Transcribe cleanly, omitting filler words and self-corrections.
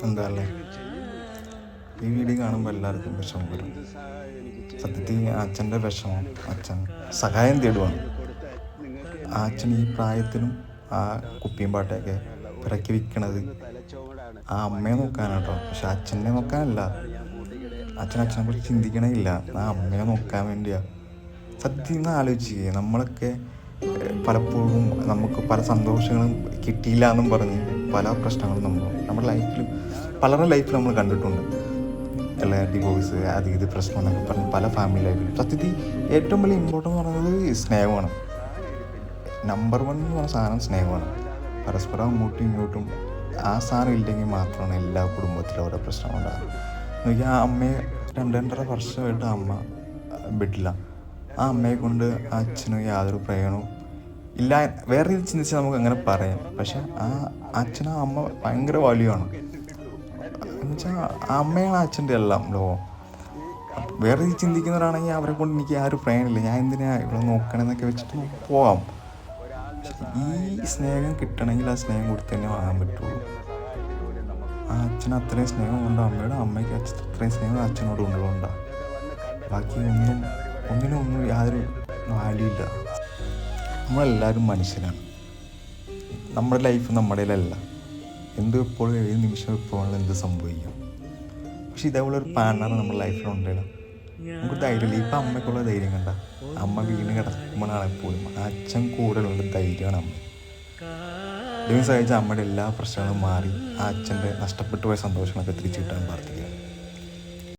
എന്താ അല്ലേ, ഈ വീഡിയോ കാണുമ്പോൾ എല്ലാവർക്കും വിഷമം വരും. സത്യത്തിൽ അച്ഛൻ്റെ വിഷമം, അച്ഛൻ സഹായം തേടുവാണ്. ആ അച്ഛൻ ഈ പ്രായത്തിലും ആ കുപ്പിയും പാട്ടയൊക്കെ പിറക്കി വിൽക്കണത് ആ അമ്മയെ നോക്കാനാട്ടോ. പക്ഷെ അച്ഛനെ നോക്കാനല്ല. അച്ഛനെ കുറിച്ച് ചിന്തിക്കണേ ഇല്ല, ആ അമ്മയെ നോക്കാൻ വേണ്ടിയാ. സത്യം നിന്ന് ആലോചിക്കുക. നമ്മളൊക്കെ പലപ്പോഴും നമുക്ക് പല സന്തോഷങ്ങളും കിട്ടിയില്ല എന്നും പറഞ്ഞ് പല പ്രശ്നങ്ങളും നമ്മുടെ ലൈഫിൽ, പലരുടെ ലൈഫിൽ നമ്മൾ കണ്ടിട്ടുണ്ട്. അല്ല, ഡിവോഴ്സ്, അത് ഇത് പ്രശ്നം എന്നൊക്കെ പറഞ്ഞ് പല ഫാമിലി ലൈഫിലും. സത്യത്തിൽ ഏറ്റവും വലിയ ഇമ്പോർട്ടൻ്റ് എന്ന് പറയുന്നത് സ്നേഹമാണ്. നമ്പർ 1 എന്ന് പറഞ്ഞ സാധനം സ്നേഹമാണ്. പരസ്പരം അങ്ങോട്ടും ഇങ്ങോട്ടും ആ സാധനം ഇല്ലെങ്കിൽ മാത്രമാണ് എല്ലാ കുടുംബത്തിലും ഓരോ പ്രശ്നങ്ങളുണ്ടാകുക. എനിക്ക് ആ അമ്മയെ 2-2.5 വർഷമായിട്ട് അമ്മ വിട്ടില്ല. ആ അമ്മയെ കൊണ്ട് ആ അച്ഛന് യാതൊരു പ്രയോജനവും ഇല്ല. വേറെ രീതി ചിന്തിച്ചാൽ നമുക്ക് അങ്ങനെ പറയാം. പക്ഷെ ആ അച്ഛനും അമ്മ ഭയങ്കര വാല്യൂ എന്നുവെച്ചാൽ ആ അമ്മയാണ് അച്ഛൻ്റെ എല്ലാം ലോകം. വേറെ രീതി ചിന്തിക്കുന്നവരാണെങ്കിൽ അവരെ കൊണ്ട് എനിക്ക് ആ ഒരു പ്രയോജനമില്ല, ഞാൻ എന്തിനാ ഇവിടെ നോക്കണമെന്നൊക്കെ വെച്ചിട്ട് നമുക്ക് പോവാം. ഈ സ്നേഹം കിട്ടണമെങ്കിൽ ആ സ്നേഹം കൊടുത്ത് തന്നെ വാങ്ങാൻ പറ്റുള്ളൂ. ആ അച്ഛന് അത്രയും സ്നേഹം കൊണ്ട് അമ്മയ്ക്ക് അത്രയും സ്നേഹം അച്ഛനോട് ഉള്ളതുകൊണ്ടാണ്. ബാക്കി ഒന്നിനും യാതൊരു വാല്യൂ ഇല്ല. നമ്മളെല്ലാവരും മനുഷ്യരാണ്. നമ്മുടെ ലൈഫ് നമ്മുടെ കയ്യിലല്ല. എപ്പോഴും ഏത് നിമിഷം എപ്പോഴും എന്ത് സംഭവിക്കാം. പക്ഷെ ഇതേപോലെ ഒരു പാർട്ണർ നമ്മുടെ ലൈഫിലുണ്ടല്ലോ, നമുക്ക് ധൈര്യമില്ല. ഇപ്പം അമ്മയ്ക്കുള്ള ധൈര്യം കണ്ട, അമ്മ വീണ് കിടക്കുമ്പോഴാണെങ്കിൽ പോലും അച്ഛൻ കൂടുതലുള്ള ധൈര്യമാണ് അമ്മ. ദൈവം സഹായിച്ച അമ്മയുടെ എല്ലാ പ്രശ്നങ്ങളും മാറി ആ അച്ഛൻ്റെ നഷ്ടപ്പെട്ടു പോയ സന്തോഷങ്ങളൊക്കെ തിരിച്ചു കിട്ടാൻ പ്രാർത്ഥിക്കുക.